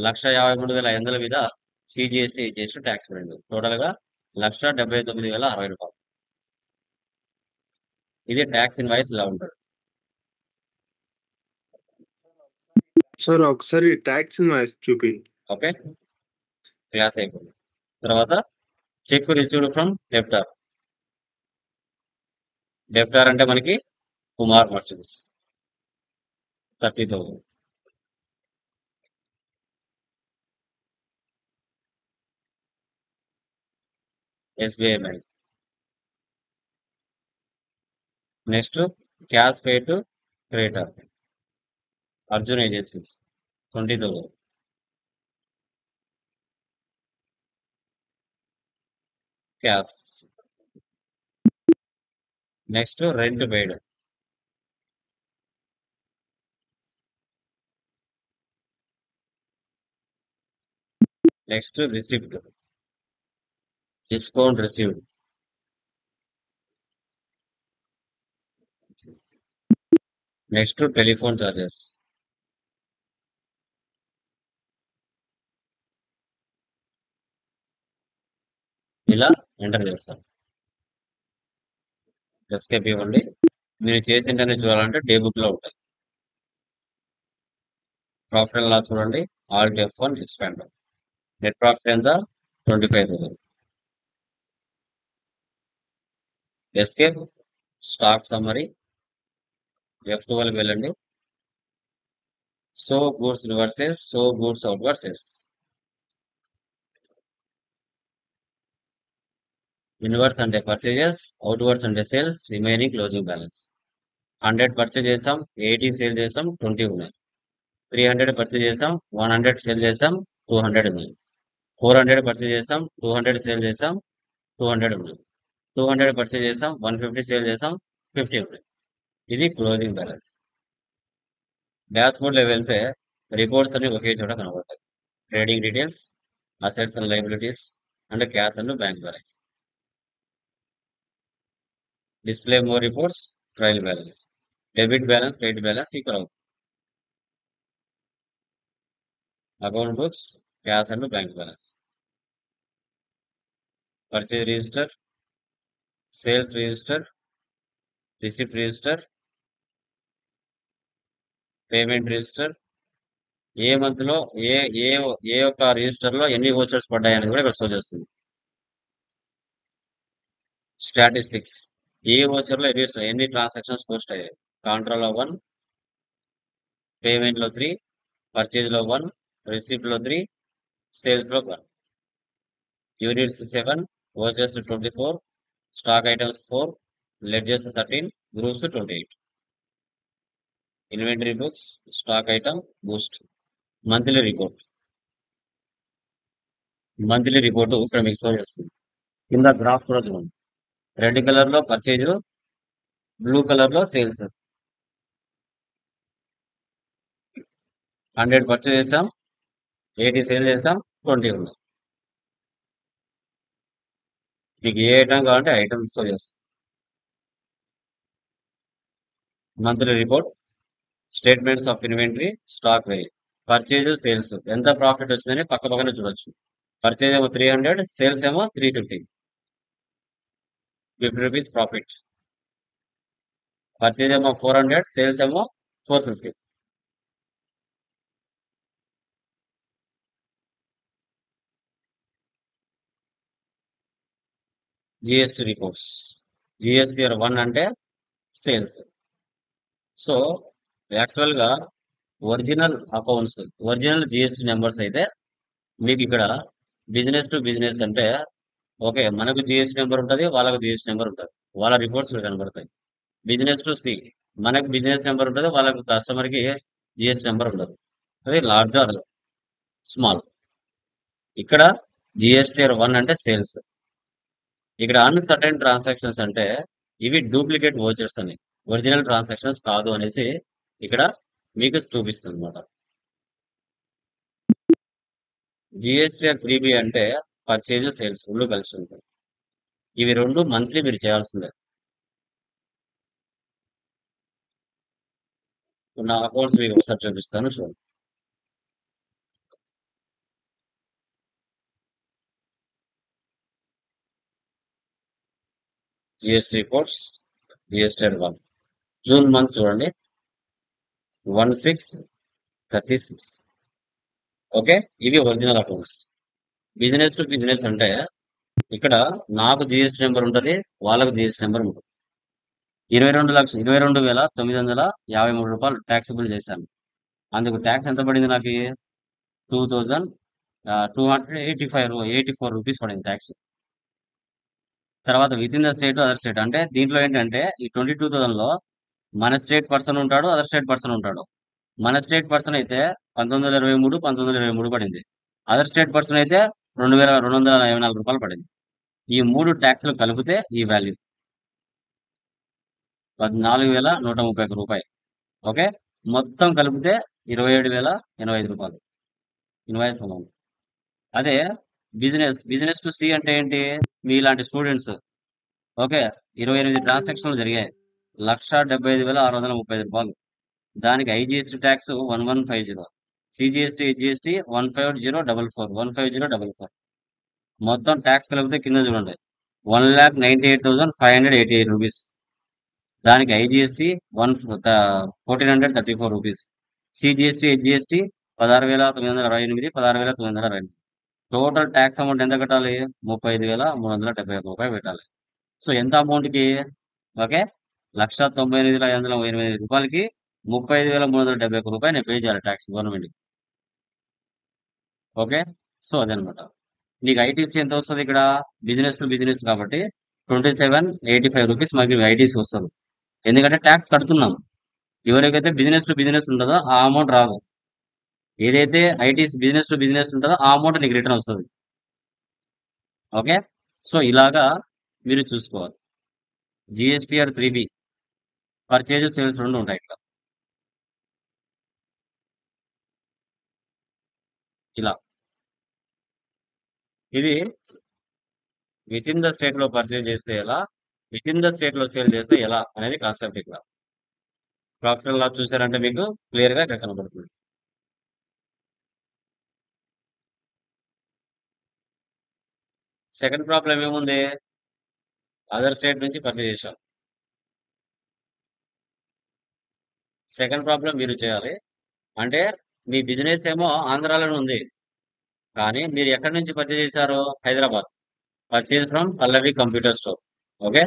1,53,500 మీద సిజిఎస్టీ, హెచ్జిఎస్టీ ట్యాక్స్ పడింది. టోటల్ గా 1,79,060 రూపాయలు. ఇది ట్యాక్స్ ఇన్వాయిస్ ఇలా ఉంటుంది. సార్ ఒకసారి ట్యాక్స్ ఇన్వాయిస్ చూపి. ఓకే, క్లాస్ అయిపోయింది. తర్వాత చెక్ రిసీవ్డ్ ఫ్రమ్ డెబ్టార్. డెబ్టార్ అంటే మనకి Kumar merchants 30,000. SBI bank. Next cash pay to creditor, Arjun agencies 20,000. Cash. Next rent paid. Next receipt, discount received. Next telephone charges. ఇలా ఎంటర్ చేస్తాం. ఎస్కేప్ ఇవ్వండి. మీరు చేసింటనే చూడాలంటే డే బుక్ లో ఉంటాయి. ప్రాఫిట్ అండ్ లాస్ చూడండి, Alt F1 expand. Net profit ఎంత? 25,000. Escape. Stock summary, F12 వెళ్ళండి. So goods versus so goods out versus. Inverse అంటే పర్చేజెస్, అవుట్వర్డ్స్ అంటే sales, remaining closing balance. 100 purchase చేసాం, 80 సేల్ చేసాం, 20 ఉన్నాయి. 300 పర్చేజ్ చేసాం, 100 సేల్ చేసాం, 200 ఉన్నాయి. 400 పర్చేజ్ చేసాం, 200 సేల్ చేసాం, 200 ఉన్నాయి. 200 పర్చేజ్ చేసాం, 150 సేల్ చేసాం, 50 ఉన్నాయి. ఇది క్లోజింగ్ బ్యాలెన్స్. డాష్ బోర్డ్ లో వెళ్తే రిపోర్ట్స్ అన్ని ఒకే చోట కనబడతాయి. Trading details, assets and liabilities, and cash and bank balance. Display more reports, trial balance. Debit balance, credit balance equal అవుతుంది. Account books, cash and bank balance. Purchase register, sales register, receipt register, payment register, ఏ month లో ఏ ఏ ఏ యొక్క register లో ఎన్ని vouchers పడ్డాయి అనేది కూడా ఇక్కడ షో చేస్తుంది. స్టాటిస్టిక్స్, ఏ ఓచర్ లో ఎన్ని ట్రాన్సాక్షన్స్ పోస్ట్ అయ్యాయి. కాంట్రాలో 1, పేమెంట్ లో 3, పర్చేజ్ లో 1, రిసిప్ట్ లో 3, సేల్స్ లో 1. Units 7, vouchers 24, stock items 4, ledgers 13, groups 28. Inventory books, stock item, Boost. Monthly report, monthly report ఇక్కడ మీకు షో చేస్తుంది. కింద గ్రాఫ్ కూడా చూడండి. రెడ్ కలర్ లో పర్చేజ్, బ్లూ కలర్ లో సేల్స్. 100 పర్చేజ్ చేసాం, 80 సేల్ చేసాం, 20 ఉన్నాయి. మీకు ఏ ఐటమ్ కావాలంటే ఐటమ్ షో చేస్తాం. Monthly report, statements of inventory, stock వేరీ. పర్చేజ్, సేల్స్ ఎంత ప్రాఫిట్ వచ్చిందని పక్క పక్కన చూడొచ్చు. పర్చేజ్ ఏమో 300, సేల్స్ ఏమో 350, 50 రూపీస్ ప్రాఫిట్. పర్చేజ్ ఏమో 400, సేల్స్ ఏమో 450. జిఎస్టి రిపోర్ట్స్, జిఎస్టిఆర్ 1 అంటే సేల్స్. సో యాక్చువల్ గా original accounts, original GST numbers అయితే మీకు ఇక్కడ బిజినెస్ టు బిజినెస్ అంటే ఓకే, మనకు జిఎస్టి నెంబర్ ఉంటుంది, వాళ్ళకు జిఎస్టి నెంబర్ ఉంటుంది, వాళ్ళ రిపోర్ట్స్ ఇక్కడ కనబడతాయి. బిజినెస్ టు సి, మనకు బిజినెస్ నెంబర్ ఉంటుంది, వాళ్ళకు కస్టమర్ కి జిఎస్టి నెంబర్ ఉండదు. అది లార్జ్ ఆర్ స్మాల్. ఇక్కడ జిఎస్టిఆర్ 1 అంటే సేల్స్. ఇక్కడ అన్సర్టైన్ ట్రాన్సాక్షన్స్ అంటే ఇవి డూప్లికేట్ ఓచర్స్ అని, ఒరిజినల్ ట్రాన్సాక్షన్స్ కాదు అనేసి ఇక్కడ మీకు చూపిస్తుంది అనమాట. జిఎస్టిఆర్ 3B అంటే పర్చేజ్, సేల్స్ రెండు కలిసి ఉంటాయి. ఇవి రెండు మంత్లీ మీరు చేయాల్సిందే. నా అకౌంట్స్ మీకు ఒకసారి చూపిస్తాను చూడండి. GST reports, GSTR 1 June month చూడండి, 1636. ఓకే, ఇవి original accounts. Business to business అంటే ఇక్కడ నాకు జిఎస్టి నెంబర్ ఉంటుంది, వాళ్ళకు జిఎస్టి నెంబర్ ఉంటుంది. 22,953 రూపాయలు ట్యాక్సిబుల్ చేశాను. అందుకు ట్యాక్స్ ఎంత పడింది నాకు? 2,284 రూపీస్ పడింది ట్యాక్స్. తర్వాత with in the state, other state అంటే దీంట్లో ఏంటంటే ఈ 22,000 లో మన స్టేట్ పర్సన్ ఉంటాడు, అదర్ స్టేట్ పర్సన్ ఉంటాడు. మన స్టేట్ పర్సన్ అయితే 1923 పడింది. అదర్ స్టేట్ పర్సన్ అయితే 2,244 రూపాయలు పడింది. ఈ 3 ట్యాక్స్లు కలిపితే ఈ వాల్యూ 14,131 రూపాయలు. ఓకే, మొత్తం కలిపితే 27,085 రూపాయలు ఇన్వాయిస్ అమౌంట్. అదే బిజినెస్ టు సి అంటే ఏంటి? మీ ఇలాంటి స్టూడెంట్స్ ఓకే, 28 ట్రాన్సాక్షన్లు జరిగాయి, 1,75,635 రూపాయలు. దానికి ఐజిఎస్టి ట్యాక్స్ 1150, సిజిఎస్టి హెచ్జిఎస్టి 150,444 మొత్తం ట్యాక్స్ కలిపితే కింద చూడండి 1,98,588 రూపీస్. దానికి IGST 1,434 rupees, CGST HGST 16,968, 16,968. Total tax amount ఎంత కట్టాలి? 35,371 రూపాయలు పెట్టాలి. సో ఎంత అమౌంట్ కి? ఓకే, 1,98,588 రూపాయలకి 35,371 రూపాయలు నేను పే చేయాలి ట్యాక్స్ గవర్నమెంట్. ఓకే, సో అదనమాట. నీకు ఐటీసీ ఎంత వస్తుంది ఇక్కడ? బిజినెస్ టు బిజినెస్ కాబట్టి 2785 రూపీస్ మనకి ఐటీసీ వస్తుంది. ఎందుకంటే ట్యాక్స్ కడుతున్నాం. ఎవరికైతే బిజినెస్ టు బిజినెస్ ఉంటుందో ఆ అమౌంట్ రాదు. ఏదైతే ఐటీసీ బిజినెస్ టు బిజినెస్ ఉంటుందో ఆ అమౌంట్ నీకు రిటర్న్ వస్తుంది. ఓకే, సో ఇలాగా మీరు చూసుకోవాలి. జిఎస్టిఆర్ 3B పర్చేజ్, సేల్స్ రెండు ఉంటాయి ఇక్కడ. ఇలా ఇది విత్ ఇన్ ద స్టేట్ లో పర్చేజ్ చేస్తే ఎలా, విత్ ఇన్ ద స్టేట్ లో సేల్ చేస్తే ఎలా అనేది కాన్సెప్ట్. ఇక్కడ ప్రాఫిట్ అండ్ లాస్ చూసారంటే మీకు క్లియర్ గా ఇక్కడ కనబడుతుంది. సెకండ్ ప్రాబ్లం ఏముంది? అదర్ స్టేట్ నుంచి పర్చేజ్ చేశాం. సెకండ్ ప్రాబ్లం మీరు చేయాలి. అంటే మీ బిజినెస్ ఏమో ఆంధ్రాలోనే ఉంది. కానీ మీరు ఎక్కడి నుంచి పర్చేజ్ చేశారు? Hyderabad. Purchase from Pallavi computer store. Okay.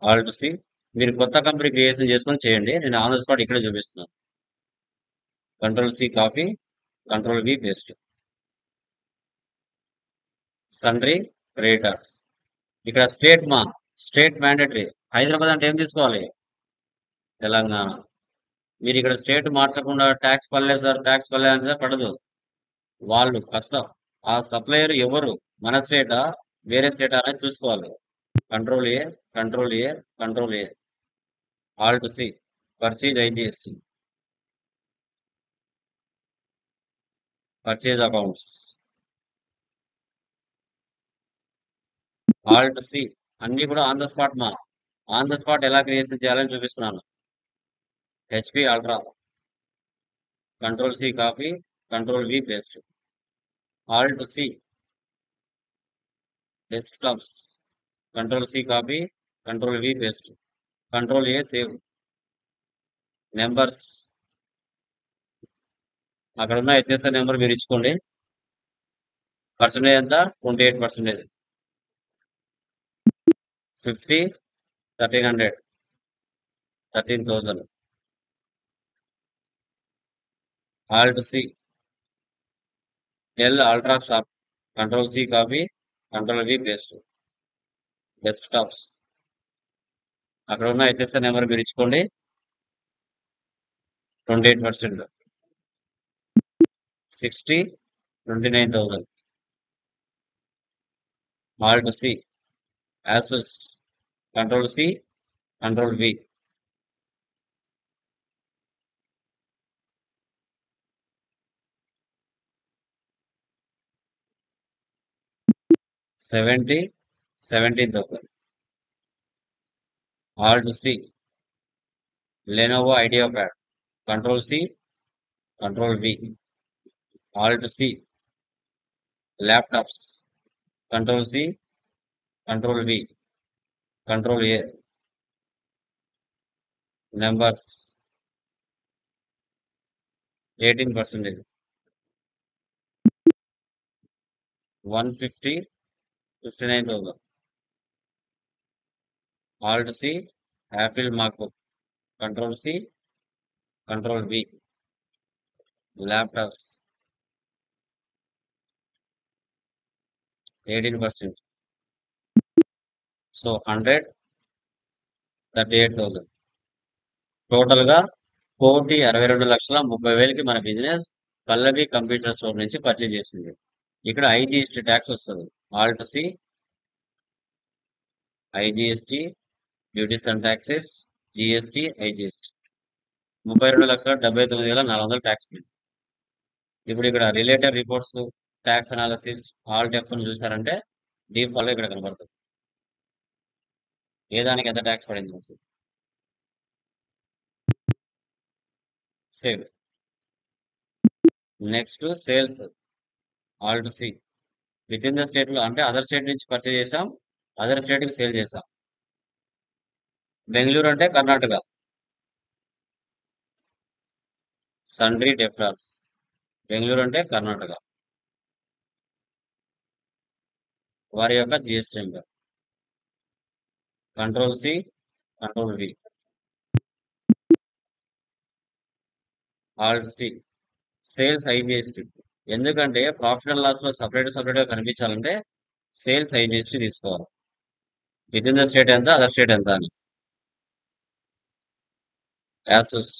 All to C. మీరు కొత్త కంపెనీ క్రియేషన్ చేసుకొని చేయండి. నేను ఆన్ ద స్పాట్ ఇక్కడే చూపిస్తున్నాను. Control C copy, control V paste. Sundry creditors. ఇక్కడ స్టేట్ మ్యాండేటరీ. హైదరాబాద్ అంటే ఏం తీసుకోవాలి? తెలంగాణ. మీరు ఇక్కడ స్టేట్ మార్చకుండా ట్యాక్స్ పడలేదు సార్, ట్యాక్స్ పడలేదు అంటే సార్ పడదు. వాళ్ళు కష్టం. ఆ సప్లయర్ ఎవరు? మన స్టేటా వేరే స్టేటా అనేది చూసుకోవాలి. Control A, control A, control A. All to C. Purchase IGST. Purchase accounts. All to C. అన్ని కూడా on the spot on the spot ఎలా క్రియేషన్ చేయాలని చూపిస్తున్నాను. HP ultra. Control C copy, control V paste. All to C. Desktops. Control C copy, control V paste. Control A save. Numbers. అక్కడ ఉన్న HSR number మీరు ఇచ్చుకోండి. Percentage ఎంత? 28%. 50, 1300, 13,000. All to C. Dell ultra sharp. Control C copy, control V paste. Desktops. అక్కడ ఉన్న HSR number మీరు ఇచ్చుకోండి. 28%. 60, 29,000. All to C. Asus. Control C, Control V. $70, 17,000. All to C. Lenovo IdeaPad. Control C, Control V. All to C. Laptops. Control C, Control V. Control A. Numbers. 18%. 150, 59,000. All to C. Apple MacBook. Control C, Control V. Laptops. 18%. So 100, 38,000. Total గా 1,62,30,000కి మన business Pallavi computer store నుంచి purchase చేసింది. ఇక్కడ IGST tax వస్తుంది. All to C. IGST, duties and taxes, GST, IGST. 32,79,400 tax bill. ఇప్పుడు ఇక్కడ related reports, tax analysis, all టెఫ్ చూసారంటే డిఫాల్ట్ ఇక్కడ కనబడుతుంది. ఏ దానికి ఎంత ట్యాక్స్ పడింది వస్తుంది. Save. Next sales. All to C. Within the state లో అంటే అదర్ స్టేట్ నుంచి పర్చేజ్ చేసాం, అదర్ స్టేట్ కి సేల్ చేసాం. బెంగళూరు అంటే కర్ణాటక. సన్రీ డెప్టార్స్. బెంగళూరు అంటే కర్ణాటక. వారి యొక్క GST number. Control C, control V. All to C. Sales IGST. ఎందుకంటే ప్రాఫిట్ అండ్ లాస్ లో సపరేట్ గా కనిపించాలంటే సేల్స్ ఐజిఎస్టీ తీసుకోవాలి. విత్ ఇన్ ద స్టేట్ ఎంత, అదర్ స్టేట్ ఎంత అని. Asus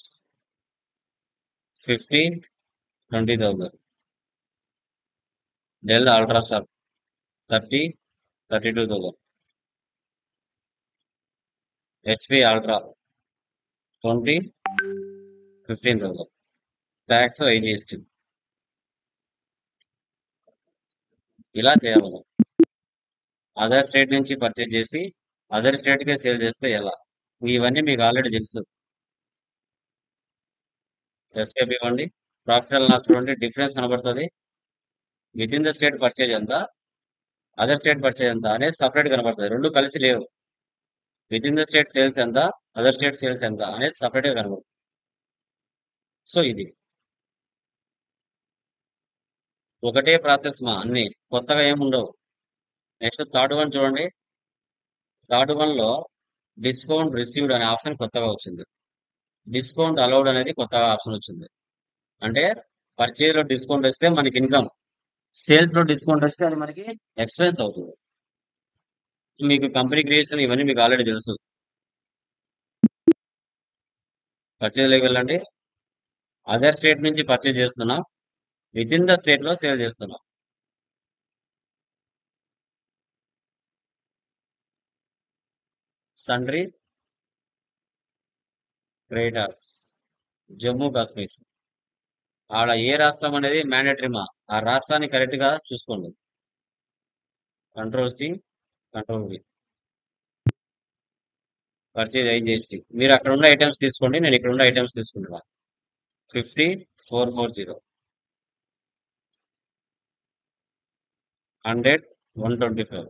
50, 20,000. Dell UltraSharp 30, 32,000. HP ultra 20, 15,000. Tax IGST. ఇలా చేయాలి. అదర్ స్టేట్ నుంచి పర్చేజ్ చేసి అదర్ స్టేట్ కే సేల్ చేస్తే ఎలా? ఇవన్నీ మీకు ఆల్రెడీ తెలుసు. ఎస్కేప్ ఇవ్వండి. ప్రాఫిట్ అండ్ లాస్ చూడండి, డిఫరెన్స్ కనబడుతుంది. With in the state purchase ఎంత, అదర్ స్టేట్ పర్చేజ్ ఎంత అనేది సపరేట్ కనబడుతుంది. రెండు కలిసి లేవు. With in the state sales ఎంత, అదర్ స్టేట్ సేల్స్ ఎంత అనేది సపరేట్గా కనుగొంటాం. సో ఇది ఒకటే ప్రాసెస్ మా అన్ని కొత్తగా ఏముండవు. నెక్స్ట్ థర్డ్ వన్ చూడండి. థర్డ్ వన్ లో డిస్కౌంట్ రిసీవ్డ్ అనే ఆప్షన్ కొత్తగా వచ్చింది. డిస్కౌంట్ అలౌడ్ అనేది కొత్తగా ఆప్షన్ వచ్చింది. అంటే పర్చేజ్ లో డిస్కౌంట్ వస్తే మనకి ఇన్కమ్, సేల్స్ లో డిస్కౌంట్ వస్తే అది మనకి ఎక్స్పెన్స్ అవుతుంది. మీకు కంపెనీ క్రియేషన్ ఇవన్నీ మీకు ఆల్రెడీ తెలుసు. పర్చేజ్ లోకి వెళ్ళండి. అదర్ స్టేట్ నుంచి పర్చేజ్ చేస్తున్నాం, విత్ ఇన్ ద స్టేట్ లో సేల్ చేస్తున్నాం. Sundry creditors Jammu Kashmir. ఆడ ఏ రాష్ట్రం అనేది మ్యాండేటరీ మా, ఆ రాష్ట్రాన్ని కరెక్ట్ గా చూసుకోండి. Control C, control V. Purchase IGST. మీరు అక్కడ ఉన్న ఐటమ్స్ తీసుకోండి, నేను ఇక్కడ ఉన్న ఐటమ్స్ తీసుకుంటున్నా. 50,440, 100, 125,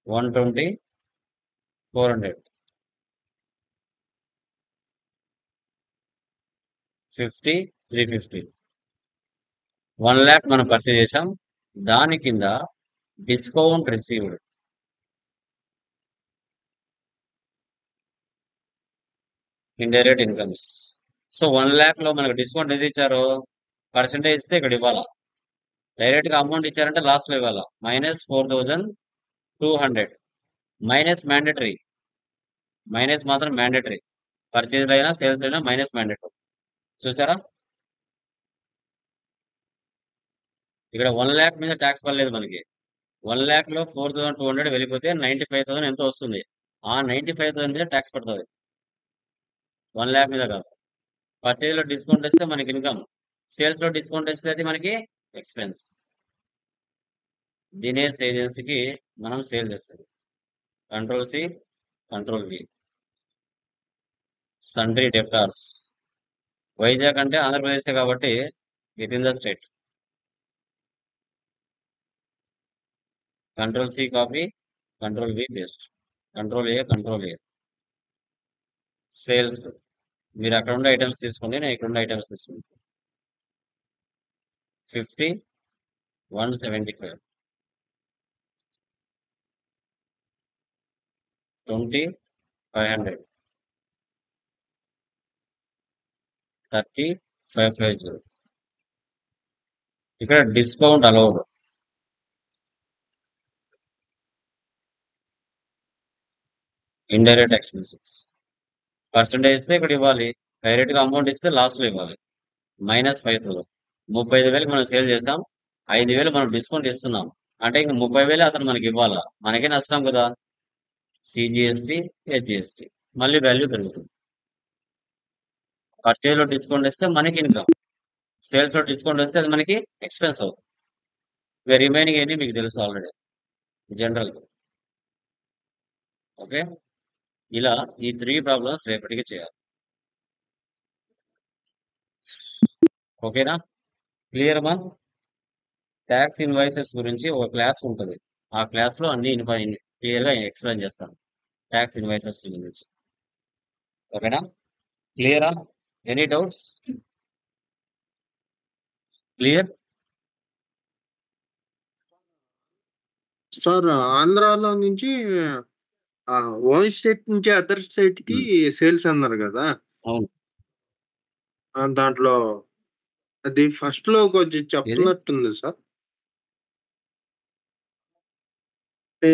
120, 400, 50, 350, 1 lakh మనం పర్చేజ్ చేసాం. దాని కింద discount received, indirect incomes. So 1 lakh లో మనకు డిస్కౌంట్ ఏది ఇచ్చారో పర్సెంటేజ్ ఇస్తే ఇక్కడ ఇవ్వాలా. డైరెక్ట్ గా అమౌంట్ ఇచ్చారంటే లాస్ట్ లో ఇవ్వాలా. -4,200 మైనస్ మ్యాండేటరీ, మైనస్ మాత్రం మ్యాండేటరీ. పర్చేజ్ అయినా సేల్స్ అయినా మైనస్ మ్యాండేటరీ. చూసారా, ఇక్కడ 1 lakh మీద ట్యాక్స్ పడలేదు మనకి. 1 lakh లో 4,200 వెళ్ళిపోతే 95,000 ఎంతో వస్తుంది. ఆ 95,000 మీద ట్యాక్స్ పడుతుంది, 1 lakh మీద కాదు. పర్చేజ్ లో డిస్కౌంట్ వస్తే మనకి ఇన్కమ్, సేల్స్ లో డిస్కౌంట్ వస్తే అది మనకి ఎక్స్పెన్స్. దినేష్ ఏజెన్సీకి మనం సేల్ చేస్తాం. కంట్రోల్ సి, కంట్రోల్ వి. Sundry debtors. వైజాగ్ అంటే ఆంధ్రప్రదేశ్ కాబట్టి with in the state. Control C copy, control V paste, control A, control A. Sales మీరు అక్కడ ఉండే ఐటమ్స్ తీసుకోండి, నేను ఇక్కడ ఉండే ఐటమ్స్ తీసుకుంటాను. 50, 175, 20, 500, 30, 550. ఇక్కడ discount allowed, indirect expenses. Percentage ఇస్తే ఇక్కడ ఇవ్వాలి, డైరెక్ట్ గా అమౌంట్ ఇస్తే లాస్ట్ లో ఇవ్వాలి. -5,000, 35,000 మనం సేల్ చేసాం, 5,000 మనం డిస్కౌంట్ ఇస్తున్నాం. అంటే ఇంక 30,000 అతను మనకి ఇవ్వాలా, మనకే నష్టం కదా. సిజిఎస్టి, హెచ్జిఎస్టి, మళ్ళీ వాల్యూ పెరుగుతుంది. పర్చేజ్ లో డిస్కౌంట్ ఇస్తే మనకి ఇన్కమ్, సేల్స్ లో డిస్కౌంట్ వస్తే అది మనకి ఎక్స్పెన్స్ అవుతుంది. ఇక రిమైనింగ్ అన్ని మీకు తెలుసు ఆల్రెడీ జనరల్. ఓకే, ఇలా ఈ 3 ప్రాబ్లమ్స్ రేపటికి చేయాలి. ఓకేనా, క్లియర్ మా? ట్యాక్స్ ఇన్వాయిసెస్ గురించి ఒక క్లాస్ ఉంటుంది, ఆ క్లాస్ లో అన్ని క్లియర్ గా ఎక్స్ప్లెయిన్ చేస్తాను ట్యాక్స్ ఇన్వాయిసెస్ గురించి. ఓకేనా, క్లియరా? Any doubts? క్లియర్? సార్ ఆంధ్రాలో నుంచి ఓన్ స్టేట్ నుంచి అదర్ స్టేట్ కి సేల్స్ అన్నారు కదా, అవును. దాంట్లో అది ఫస్ట్ లో కొంచెం చెప్తున్నట్టుంది సార్. అంటే